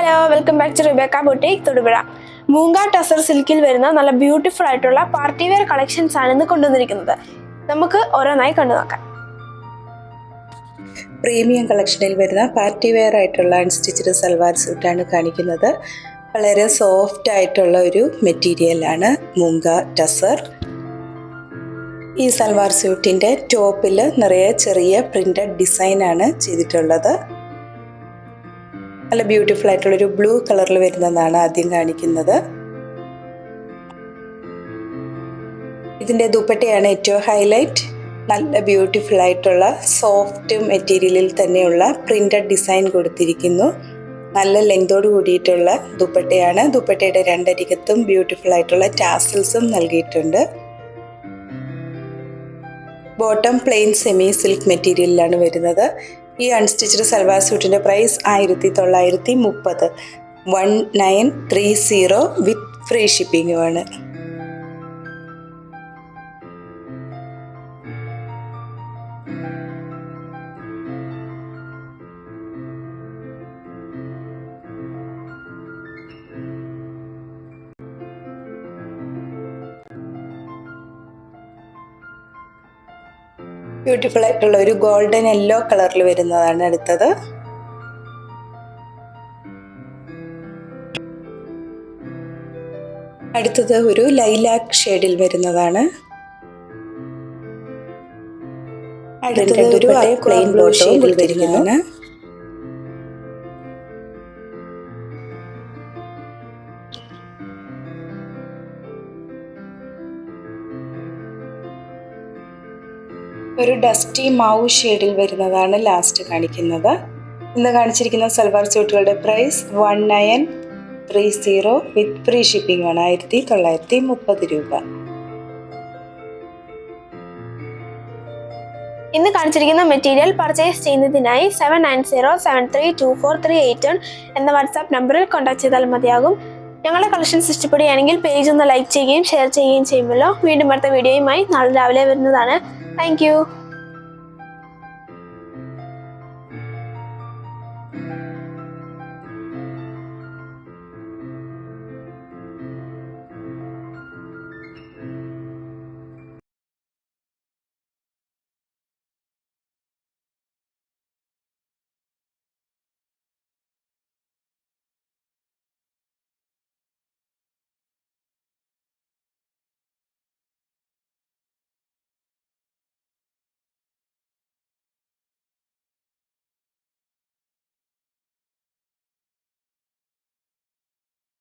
Hello, welcome back to Rebecca boutique Thodupuzha. മൂങ്ക ടസർ സിൽക്കിൽ വരുന്ന നല്ല ബ്യൂട്ടിഫുൾ ആയിട്ടുള്ള പാർട്ടി വെയർ കളക്ഷൻസ് ആണ് ഇന്ന് കൊണ്ടുവന്നിരിക്കുന്നത്. നമുക്ക് ഓരോന്നായി കണ്ടു നോക്കാം. പ്രീമിയം കളക്ഷനിൽ വരുന്ന പാർട്ടി വെയർ ആയിട്ടുള്ള അൺസ്റ്റിച്ച്ഡ് സൽവാർ സ്യൂട്ടാണ് കാണിക്കുന്നത്. വളരെ സോഫ്റ്റ് ആയിട്ടുള്ള ഒരു മെറ്റീരിയലാണ് മൂങ്ക ടസർ. ഈ സൽവാർ സ്യൂട്ടിൻ്റെ ടോപ്പിൽ നിറയെ ചെറിയ പ്രിന്റഡ് ഡിസൈനാണ് ചെയ്തിട്ടുള്ളത്. നല്ല ബ്യൂട്ടിഫുൾ ആയിട്ടുള്ളൊരു ബ്ലൂ കളറിൽ വരുന്നതാണ് ആദ്യം കാണിക്കുന്നത്. ഇതിൻ്റെ ദുപ്പട്ടയാണ് ഏറ്റവും ഹൈലൈറ്റ്. നല്ല ബ്യൂട്ടിഫുൾ ആയിട്ടുള്ള സോഫ്റ്റ് മെറ്റീരിയലിൽ തന്നെയുള്ള പ്രിന്റഡ് ഡിസൈൻ കൊടുത്തിരിക്കുന്നു. നല്ല ലെങ്തോട് കൂടിയിട്ടുള്ള ദുപ്പട്ടയാണ്. ദുപ്പട്ടയുടെ രണ്ടരികത്തും ബ്യൂട്ടിഫുൾ ആയിട്ടുള്ള ടാസൽസും നൽകിയിട്ടുണ്ട്. ബോട്ടം പ്ലെയിൻ സെമി സിൽക്ക് മെറ്റീരിയലിലാണ് വരുന്നത്. ഈ അൺസ്റ്റിച്ച്ഡ് സൽവാർ സ്യൂട്ടിൻ്റെ പ്രൈസ് 1930, 1930 വിത്ത് ഫ്രീ ഷിപ്പിങ്ങുമാണ്. ബ്യൂട്ടിഫുൾ ആയിട്ടുള്ള ഒരു ഗോൾഡൻ യെല്ലോ കളറിൽ വരുന്നതാണ് അടുത്തത്. അടുത്തത് ഒരു ലൈലാക്ക് ഷെയ്ഡിൽ വരുന്നതാണ്. അടുത്തത് ഒരു പ്ലെയിൻ ബ്ലൂ ഷെയ്ഡിൽ വരുന്നതാണ്. ഒരു ഡസ്റ്റി മാവു ഷെയ്ഡിൽ വരുന്നതാണ് ലാസ്റ്റ് കാണിക്കുന്നത്. ഇന്ന് കാണിച്ചിരിക്കുന്ന സൽവാർ സ്യൂട്ടുകളുടെ പ്രൈസ് 1930 വിത്ത് ഫ്രീ ഷിപ്പിംഗ് ആണ്, 1930 രൂപ. ഇന്ന് കാണിച്ചിരിക്കുന്ന മെറ്റീരിയൽ പർച്ചേസ് ചെയ്യുന്നതിനായി 7907324381 എന്ന വാട്സാപ്പ് നമ്പറിൽ കോൺടാക്ട് ചെയ്താൽ മതിയാകും. ഞങ്ങളുടെ കളക്ഷൻസ് ഇഷ്ടപ്പെടുകയാണെങ്കിൽ പേജ് ഒന്ന് ലൈക്ക് ചെയ്യുകയും ഷെയർ ചെയ്യുകയും ചെയ്യുമല്ലോ. വീണ്ടും അടുത്ത വീഡിയോയുമായി നാളെ രാവിലെ വരുന്നതാണ്. Thank you.